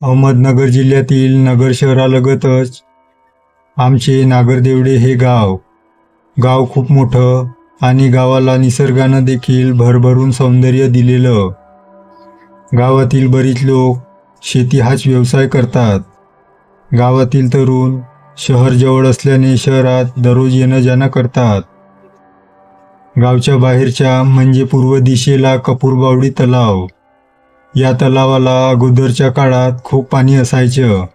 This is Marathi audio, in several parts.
अहमदनगर जिल्ह्यातील नगर शहरालगतच आमचे नागरदेवडे हे गाव खूप मोठं आणि गावाला निसर्गानं देखील भरभरून सौंदर्य दिलेलं. गावातील बरीच लोक शेती हाच व्यवसाय करतात. गावातील तरुण शहर जवळ असल्याने शहरात दररोज येणं जाणं करतात. गावच्या बाहेरच्या म्हणजे पूर्व दिशेला कपूरबावडी तलाव. या तलावाला अगोदरच्या काळात खूप पाणी असायचं.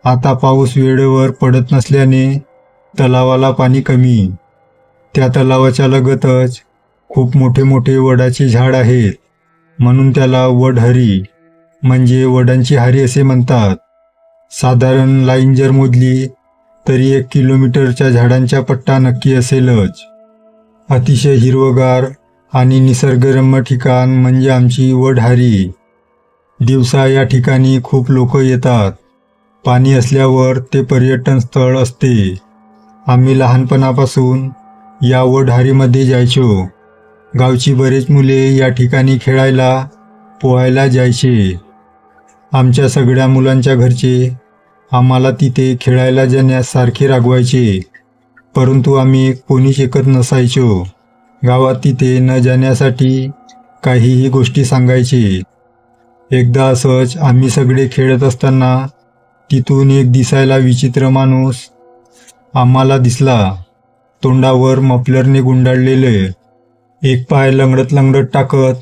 आता पाऊस वेळेवर पडत नसल्याने तलावाला पाणी कमी. त्या तलावाच्या लगतच खूप मोठे मोठे वडाचे झाड आहेत, म्हणून त्याला वडहरी म्हणजे वडांची हारी असे म्हणतात. साधारण लाईन जर मोजली तरी 1 किलोमीटरच्या झाडांचा पट्टा नक्की असेलच. अतिशय हिरवगार आणि निसर्गरम्य ठिकाण म्हणजे आमची वडहारी. दिवसा या ठिकाणी खूप लोक येतात. पाणी असल्यावर ते पर्यटन स्थळ असते. आम्ही लहानपणापासून या वडहारीमध्ये जायचो. गावची बरेच मुले या ठिकाणी खेळायला पोहायला जायचे. आमच्या सगळ्या मुलांच्या घरचे आम्हाला तिथे खेळायला जाण्यास सारखे रागवायचे, परंतु आम्ही कोणीच ऐकत नसायचो. गावात तिथे न जाण्यासाठी काहीही गोष्टी सांगायचे. एकदा असंच आम्ही सगळे खेळत असताना तिथून एक दिसायला विचित्र माणूस आम्हाला दिसला. तोंडावर मफलरने गुंडाळलेले, एक पाय लंगडत लंगडत टाकत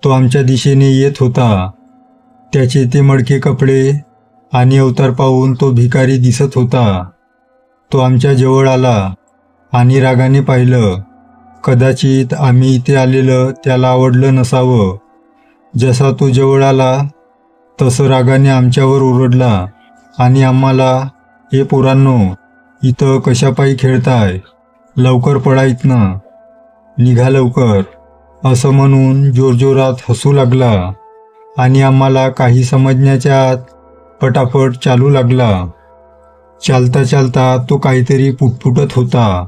तो आमच्या दिशेने येत होता. त्याचे ते मडके कपडे आणि अवतार पाहून तो भिकारी दिसत होता. तो आमच्या जवळ आला आणि रागाने पाहिलं. कदाचित आम्ही इथे आलेलं त्याला आवडलं नसावं. जसा तो जवळ आला तसं रागाने आमच्यावर ओरडला आणि आम्हाला, "हे पोरांनो, इथं कशापायी खेळताय? लवकर पळा इथनं, निघा लवकर," असं म्हणून जोरजोरात हसू लागला आणि आम्हाला काही समजण्याच्या आत पटापट चालू लागला. चालता चालता तो काहीतरी पुटपुटत होता.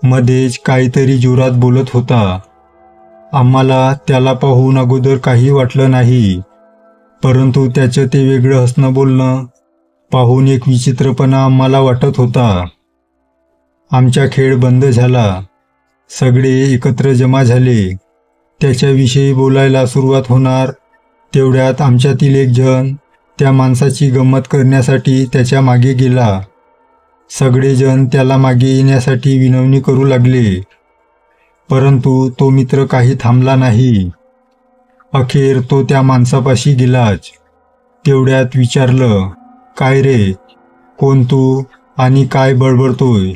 मध्येच काहीतरी जोरात बोलत होता. आम्हाला त्याला पाहून अगोदर काही वाटलं नाही, परंतु त्याचं ते वेगळं हसणं बोलणं पाहून एक विचित्रपणा आम्हाला वाटत होता. आमचा खेळ बंद झाला. सगळे एकत्र जमा झाले. त्याच्याविषयी बोलायला सुरुवात होणार तेवढ्यात आमच्यातील एक जण त्या माणसाची गंमत करण्यासाठी त्याच्या मागे गेला. सगळेजण त्याला मागे येण्यासाठी विनवणी करू लागले, परंतु तो मित्र काही थांबला नाही. अखेर तो त्या माणसापाशी गेलाच. तेवढ्यात विचारलं, "काय रे, कोण तू आणि काय बडबडतोय?"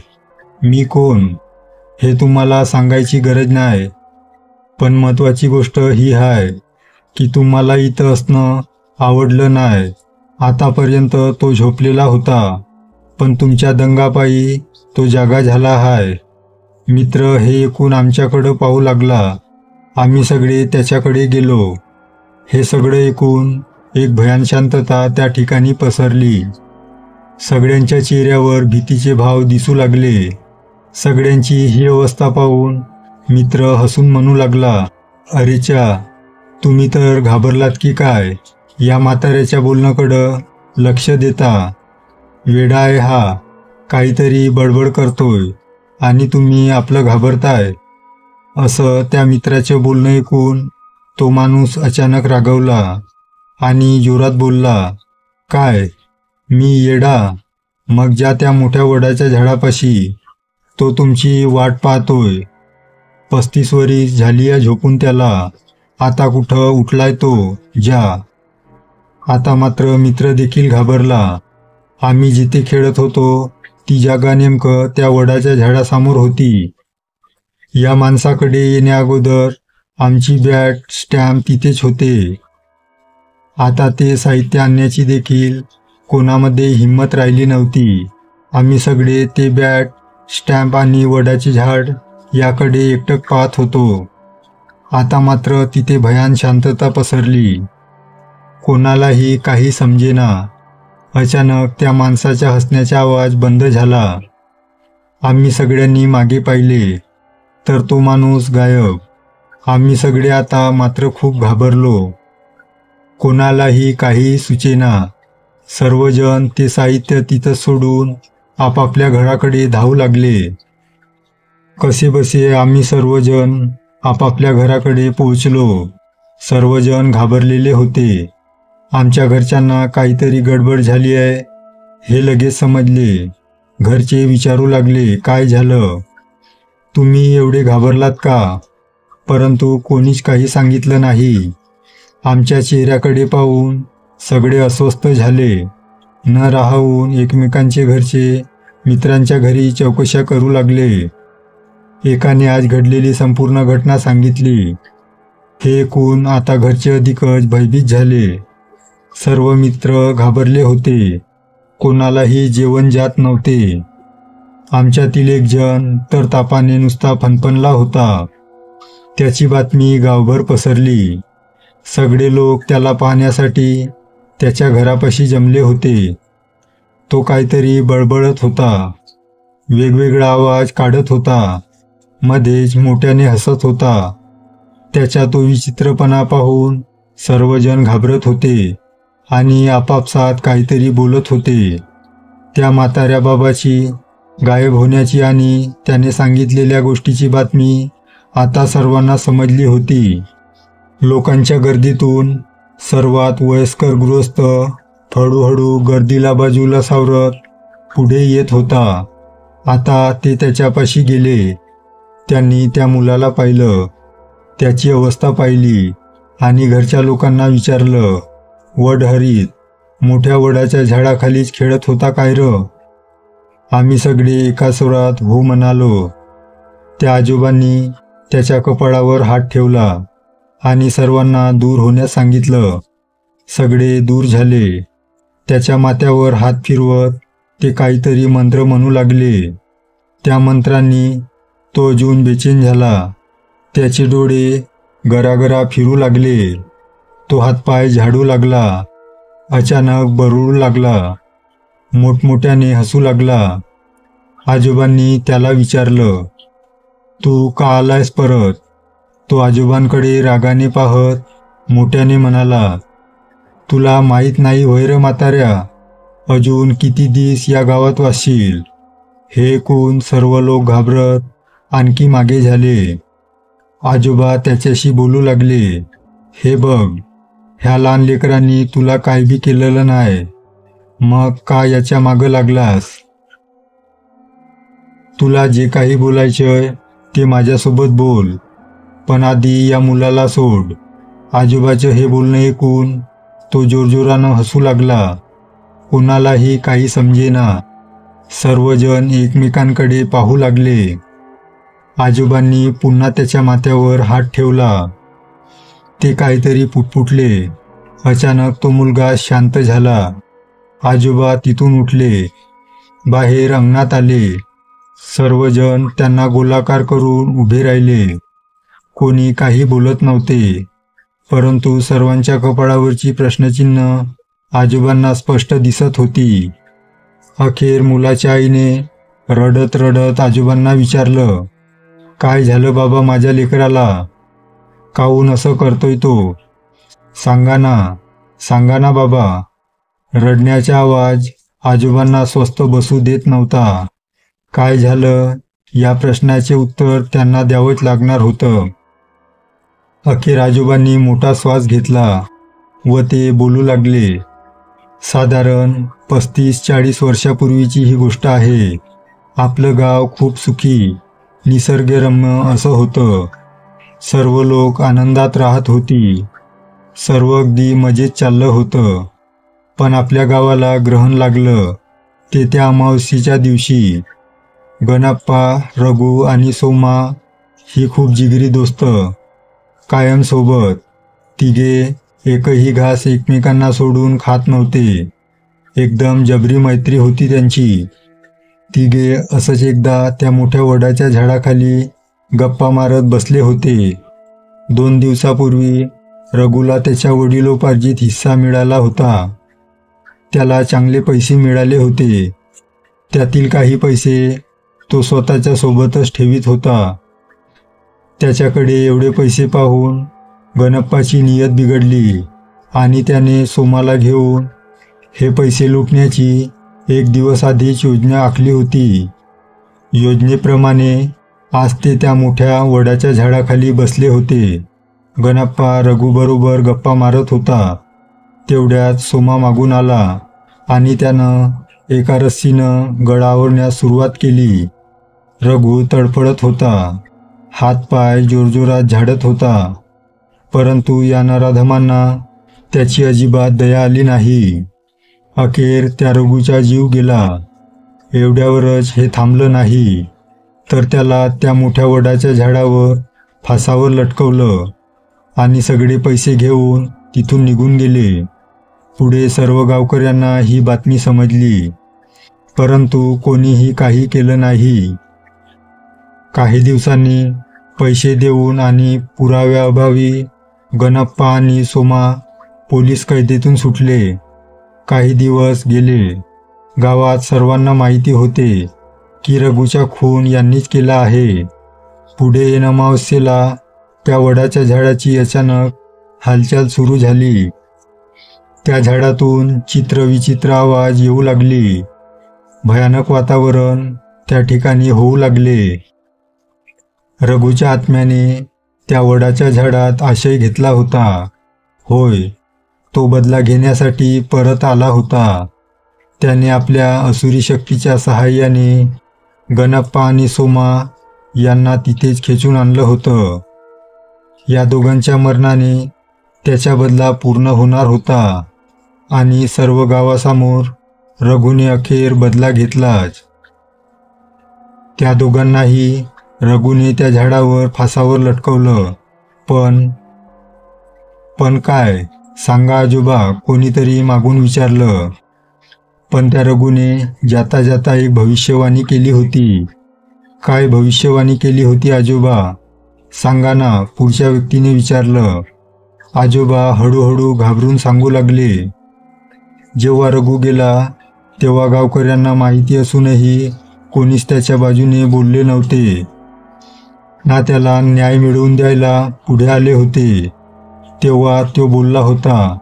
"मी कोण हे तुम्हाला सांगायची गरज नाही, पण महत्त्वाची गोष्ट ही आहे की तुम्हाला इथं असणं आवडलं नाही. आतापर्यंत तो झोपलेला होता, पण तुमच्या दंगापायी तो जागा झाला आहे." मित्र हे ऐकून आमच्याकडं पाहू लागला. आम्ही सगळे त्याच्याकडे गेलो. हे सगळं ऐकून एक भयान शांतता त्या ठिकाणी पसरली. सगळ्यांच्या चेहऱ्यावर भीतीचे भाव दिसू लागले. सगळ्यांची ही अवस्था पाहून मित्र हसून म्हणू लागला, "अरेच्या, तुम्ही तर घाबरलात की काय? या म्हाताऱ्याच्या बोलण्याकडं लक्ष देता. वेडा आहे हा, काहीतरी बडबड करतोय आणि तुम्ही आपलं घाबरताय." असं त्या मित्राचं बोलणं ऐकून तो माणूस अचानक रागावला आणि जोरात बोलला, "काय, मी येडा? मग जा त्या मोठ्या वडाच्या झाडापाशी. तो तुमची वाट पाहतोय. 35 वर्ष झाली या झोपून त्याला. आता कुठं उठलाय तो, जा." आता मात्र मित्र देखील घाबरला. आम्ही जिथे खेळत होतो ती जागा नेमकं त्या वडाच्या झाडासमोर होती. या माणसाकडे येण्याअगोदर आमची बॅट, स्टॅम्प तिथेच होते. आता ते साहित्य आणण्याची देखील कोणामध्ये हिंमत राहिली नव्हती. आम्ही सगळे ते बॅट, स्टॅम्प आणि वडाचे झाड याकडे एकटक पाहत होतो. आता मात्र तिथे भयान शांतता पसरली. कोणालाही काही समजेना. अचानक त्या माणसाच्या हसण्याचा आवाज बंद झाला. आम्ही सगळ्यांनी मागे पाहिले तर तो माणूस गायब. आम्ही सगळे आता मात्र खूप घाबरलो. कोणालाही काही सुचेना. सर्वजण ते साहित्य तिथं सोडून आपापल्या घराकडे धावू लागले. कसेबसे आम्ही सर्वजण आपापल्या घराकडे पोहोचलो. सर्वजण घाबरलेले होते. आमच्या घरच्यांना काहीतरी गडबड झाली आहे हे लगेच समजले. घरचे विचारू लागले, काय झालं? तुम्ही एवढे घाबरलात का? परंतु कोणीच काही सांगितलं नाही. आमच्या चेहऱ्याकडे पाहून सगळे अस्वस्थ झाले. न राहून एकमेकांचे घरचे मित्रांच्या घरी चौकशा करू लागले. एकाने आज घडलेली संपूर्ण घटना सांगितली. हे ऐकून आता घरचे अधिकच भयभीत झाले. सर्व मित्र घाबरले होते. कोणालाही जेवण जात नव्हते. आमच्यातील एक जण तर तापाने नुसता फणफणला होता. त्याची बातमी गावभर पसरली. सगळे लोक त्याला पाहण्यासाठी त्याच्या घरापाशी जमले होते. तो काहीतरी बडबडत होता. वेगवेगळा आवाज काढत होता. मध्येच मोठ्याने हसत होता. त्याचा तो विचित्रपणा पाहून सर्वजण घाबरत होते आणि आपापसात काहीतरी बोलत होते. त्या म्हाताऱ्या बाबाची गायब होण्याची आणि त्याने सांगितलेल्या गोष्टीची बातमी आता सर्वांना समजली होती. लोकांच्या गर्दीतून सर्वात वयस्कर गृहस्थ हळूहळू गर्दीला बाजूला सावरत पुढे येत होता. आता ते त्याच्यापाशी गेले. त्यांनी त्या मुलाला पाहिलं. त्याची अवस्था पाहिली आणि घरच्या लोकांना विचारलं, वड हरीत मोठ्या वडाच्या झाडाखालीच खेळत होता काय र? आम्ही सगळे एका स्वरात हो म्हणालो. त्या आजोबांनी त्याच्या कपाळावर हात ठेवला आणि सर्वांना दूर होण्यास सांगितलं. सगळे दूर झाले. त्याच्या माथ्यावर हात फिरवत ते काहीतरी मंत्र म्हणू लागले. त्या मंत्रांनी तो अजून बेचैन झाला. त्याचे डोळे गरागरा फिरू लागले. तो हातपाय झाडू लागला. अचानक बरळू लागला. मोठमोठ्याने हसू लागला. आजोबांनी त्याला विचारलं, तू का आलायस परत? तो आजोबांकडे रागाने पाहत मोठ्याने म्हणाला, तुला माहीत नाही होय र म्हाताऱ्या, अजून किती दिस या गावात वासशील? हे ऐकून सर्व लोक घाबरत आणखी मागे झाले. आजोबा त्याच्याशी बोलू लागले, हे बघ, ह्या लहान लेकरांनी तुला काय बी केलेलं नाही, मग का याच्या मागं लागलास? तुला जे काही बोलायचंय ते माझ्यासोबत बोल, पण आधी या मुलाला सोड. आजोबाचं हे बोलणं ऐकून तो जोरजोरानं हसू लागला. कोणालाही काही समजेना. सर्वजण एकमेकांकडे पाहू लागले. आजोबांनी पुन्हा त्याच्या माथ्यावर हात ठेवला. ते काहीतरी पुटपुटले. अचानक तो मुलगा शांत झाला. आजोबा तिथून उठले. बाहेर अंगणात आले. सर्वजण त्यांना गोलाकार करून उभे राहिले. कोणी काही बोलत नव्हते, परंतु सर्वांच्या कपाळावरची प्रश्नचिन्ह आजोबांना स्पष्ट दिसत होती. अखेर मुलाच्या आईने रडत रडत आजोबांना विचारलं, काय झालं बाबा माझ्या लेकराला? काहून असं करतोय तो? सांगा ना बाबा. रडण्याचा आवाज आजोबांना स्वस्थ बसू देत नव्हता. काय झालं या प्रश्नाचे उत्तर त्यांना द्यावंच लागणार होतं. अखेर आजोबांनी मोठा श्वास घेतला व ते बोलू लागले. साधारण 35-40 वर्षापूर्वीची ही गोष्ट आहे. आपलं गाव खूप सुखी, निसर्गरम्य असं होतं. सर्व लोक आनंदात राहत होती. सर्व अगदी मजेत चाललं होतं. पण आपल्या गावाला ग्रहण लागलं. ते त्या अमावस्येच्या दिवशी. गणप्पा, रघु आणि सोमा ही खूप जिगरी दोस्त, कायम सोबत. तिघे एकही घास एकमेकांना सोडून खात नव्हते. एकदम जबरी मैत्री होती त्यांची. तिघे असंच एकदा त्या मोठ्या वडाच्या झाडाखाली गप्पा मारत बसले होते. 2 दिवसापूर्वी रघुला त्याच्या वडिलोपार्जित हिस्सा मिळाला होता. त्याला चांगले पैसे मिळाले होते. त्यातील काही पैसे तो स्वतःच्या सोबतच ठेवीत होता. त्याच्याकडे एवढे पैसे पाहून गणप्पाची नियत बिघडली आणि त्याने सोमाला घेऊन हे पैसे लुटण्याची एक दिवस आधीच योजना आखली होती. योजनेप्रमाणे आज ते त्या मोठ्या वडाच्या झाडाखाली बसले होते. गणप्पा रघुबरोबर गप्पा मारत होता. तेवढ्यात सोमा मागून आला आणि त्यानं एका रस्सीनं गळा आवरण्यास सुरुवात केली. रघु तडफडत होता. हातपाय जोरजोरात झाडत होता. परंतु या नराधमांना त्याची अजिबात दया आली नाही. अखेर त्या रघुचा जीव गेला. एवढ्यावरच हे थांबलं नाही, तर त्याला त्या मोठ्या वडाच्या झाडावर फासावर लटकवलं आणि सगळे पैसे घेऊन तिथून निघून गेले. पुढे सर्व गावकऱ्यांना ही बातमी समजली, परंतु कोणीही काही केलं नाही. काही दिवसांनी पैसे देऊन आणि पुराव्याअभावी गणप्पा आणि सोमा पोलीस कैदेतून सुटले. काही दिवस गेले. गावात सर्वांना माहिती होते की रघुचा खून यांनीच केला आहे. पुढे अमावस्येला त्या वडाच्या झाडाची अचानक हालचाल सुरू झाली. त्या झाडातून चित्रविचित्र आवाज येऊ लागली. भयानक वातावरण त्या ठिकाणी होऊ लागले. रघुच्या आत्म्याने त्या वडाच्या झाडात आश्रय घेतला होता. होय, तो बदला घेण्यासाठी परत आला होता. त्याने आपल्या असुरी शक्तीच्या सहाय्याने गणप्पा आणि सोमा यांना तिथेच खेचून आणलं होतं. या दोघांच्या मरणाने त्याचा बदला पूर्ण होणार होता आणि सर्व गावासमोर रघुने अखेर बदला घेतलाच. त्या दोघांनाही रघुने त्या झाडावर फासावर लटकवलं. पण काय सांगा आजोबा, कोणीतरी मागून विचारलं. पण त्या रघुने जाता जाता एक भविष्यवाणी केली होती. काय भविष्यवाणी केली होती आजोबा, सांगा ना, पुढच्या व्यक्तीने विचारलं. आजोबा हळूहळू घाबरून सांगू लागले. जेव्हा रघु गेला तेव्हा गावकऱ्यांना माहिती असूनही कोणीच त्याच्या बाजूने बोलले नव्हते, ना त्याला न्याय मिळवून द्यायला पुढे आले होते. तेव्हा तो बोलला होता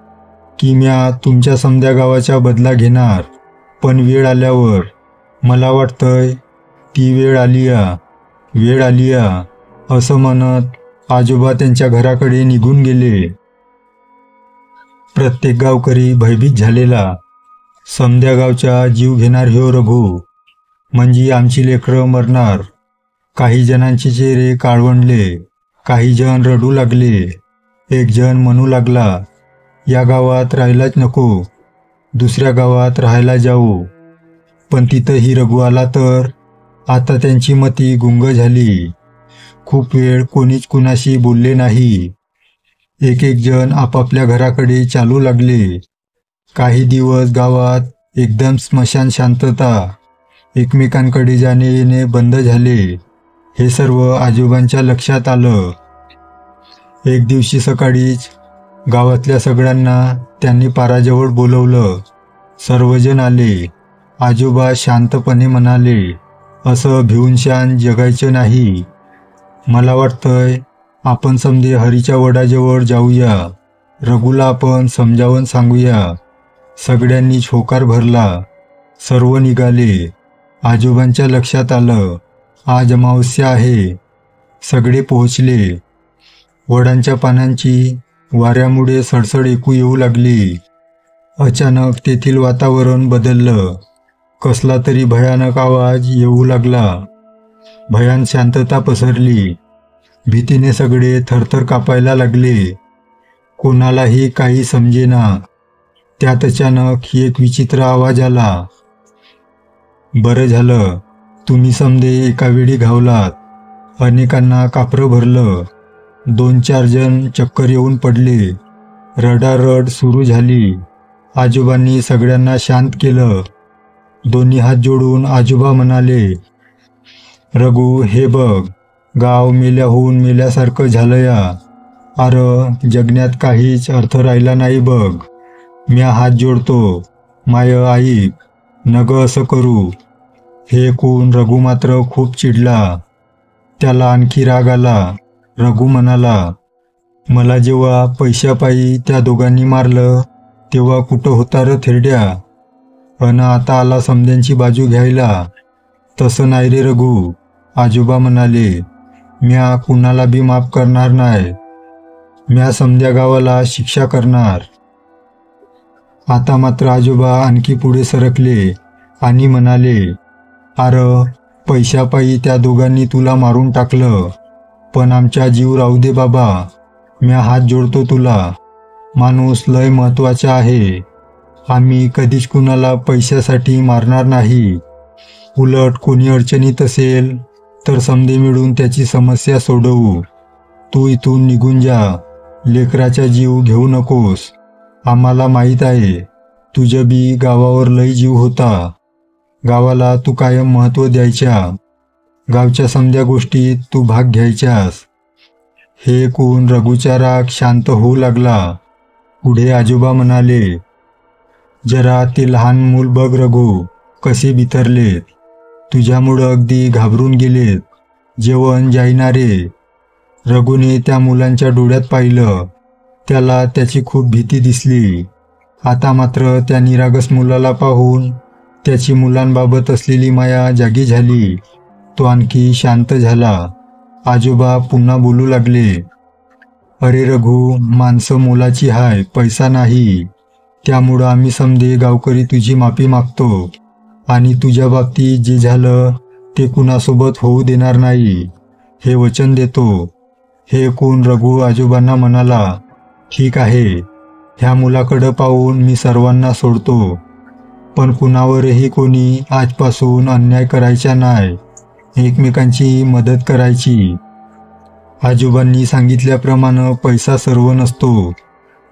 की म्या तुमच्या समद्या गावाचा बदला घेणार, पण वेळ आल्यावर. मला वाटतंय ती वेळ आली असं म्हणत आजोबा त्यांच्या घराकडे निघून गेले. प्रत्येक गावकरी भयभीत झालेला. समद्या गावचा जीव घेणार ह्यो रघु, म्हणजे आमची लेकरं मरणार. काही जणांचे चेहरे काळवंडले. काही जण रडू लागले. एक जण म्हणू लागला, या गावात राहायलाच नको, दुसऱ्या गावात राहायला जाऊ. पण तिथंही रघु आला तर आता त्यांची मती गुंग झाली. खूप वेळ कोणीच कुणाशी बोलले नाही. एक जण आपापल्या घराकडे चालू लागले. काही दिवस गावात एकदम स्मशान शांतता. एकमेकांकडे जाणे येणे बंद झाले. हे सर्व आजोबांच्या लक्षात आलं. एक दिवशी सकाळीच गावातल्या सगळ्यांना त्यांनी पाराजवळ बोलवलं. सर्वजण आले. आजोबा शांतपणे म्हणाले, असं भिवूनशान जगायचं नाही. मला वाटतंय आपण समजे हरीच्या वडाजवळ जाऊया. रघुला आपण समजावून सांगूया. सगळ्यांनी होकार भरला. सर्व निघाले. आजोबांच्या लक्षात आलं, आज अमावस्या आहे. सगळे पोहोचले. वडांच्या पानांची वाऱ्यामुळे सडसड ऐकू येऊ लागली. अचानक तेथील वातावरण बदललं. कसला तरी भयानक आवाज येऊ लागला. भयान शांतता पसरली. भीतीने सगळे थरथर कापायला लागले. कोणालाही काही समजेना. त्यात अचानक एक विचित्र आवाज आला. बरं झालं तुम्ही समधे एका वेळी घावलात. अनेकांना कापरं भरलं. 2-4 जण चक्कर येऊन पडले. रडारड सुरू झाली. आजोबांनी सगळ्यांना शांत केलं. दोन्ही हात जोडून आजोबा म्हणाले, रघु, हे बघ, गाव मेल्याहून मेल्यासारखं झालं या. अरे जगण्यात काहीच अर्थ राहिला नाही बघ. म्या हात जोडतो. माय ऐक, नग असं करू. हे ऐकून रघु मात्र खूप चिडला. त्याला आणखी राग आला. रघु म्हणाला, मला जेव्हा पैशापायी त्या दोघांनी मारलं तेव्हा कुठं होता र थेरड्या? अन आता आला समध्यांची बाजू घ्यायला. तसं नाही रे रघु, आजोबा म्हणाले. म्या कुणाला बी माफ करणार नाही. म्या समध्या गावाला शिक्षा करणार. आता मात्र आजोबा आणखी पुढे सरकले आणि म्हणाले, अर पैशापायी त्या दोघांनी तुला मारून टाकलं, पण आमचा जीव राहू दे बाबा. म्या हात जोडतो तुला. माणूस लय महत्वाचा आहे. आम्ही कधीच कुणाला पैशासाठी मारणार नाही. उलट कोणी अडचणीत असेल तर समधे मिळून त्याची समस्या सोडवू. तू इथून निघून जा. लेकराचा जीव घेऊ नकोस. आम्हाला माहीत आहे तुझ्या बी गावावर लय जीव होता. गावाला तू कायम महत्त्व द्यायच्या. गावच्या समध्या गोष्टीत तू भाग घ्यायच्यास. हे ऐकून रघुचा राग शांत होऊ लागला. पुढे आजोबा म्हणाले, जरा ते लहान मूल बघ रघु, कसे बिथरलेत. तुझ्यामुळं अगदी घाबरून गेलेत. जेवण जाईनारे. रघुने त्या मुलांच्या डोळ्यात पाहिलं. त्याला त्याची खूप भीती दिसली. आता मात्र त्या निरागस मुलाला पाहून त्याची मुलांबाबत असलेली माया जागी झाली. तो आणखी शांत झाला. आजोबा पुन्हा बोलू लागले, अरे रघु, माणसं मोलाची हाय, पैसा नाही. त्यामुळं आम्ही समधे गावकरी तुझी माफी मागतो आणि तुझ्या बाबतीत जे झालं ते कुणासोबत होऊ देणार नाही, हे वचन देतो. हे ऐकून रघु आजोबांना म्हणाला, ठीक आहे. ह्या मुलाकडं पाहून मी सर्वांना सोडतो, पण कुणावरही कोणी आजपासून अन्याय करायचा नाही. एकमेकांची मदत करायची. आजोबांनी सांगितल्याप्रमाणे पैसा सर्व नसतो.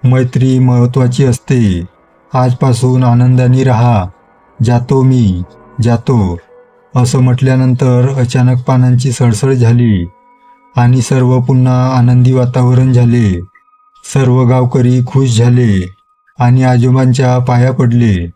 मैत्री महत्त्वाची असते. आजपासून आनंदाने राहा. जातो मी, जातो. असं म्हटल्यानंतर अचानक पानांची सळसळ झाली आणि सर्व पुन्हा आनंदी वातावरण झाले. सर्व गावकरी खुश झाले आणि आजोबांच्या पाया पडले.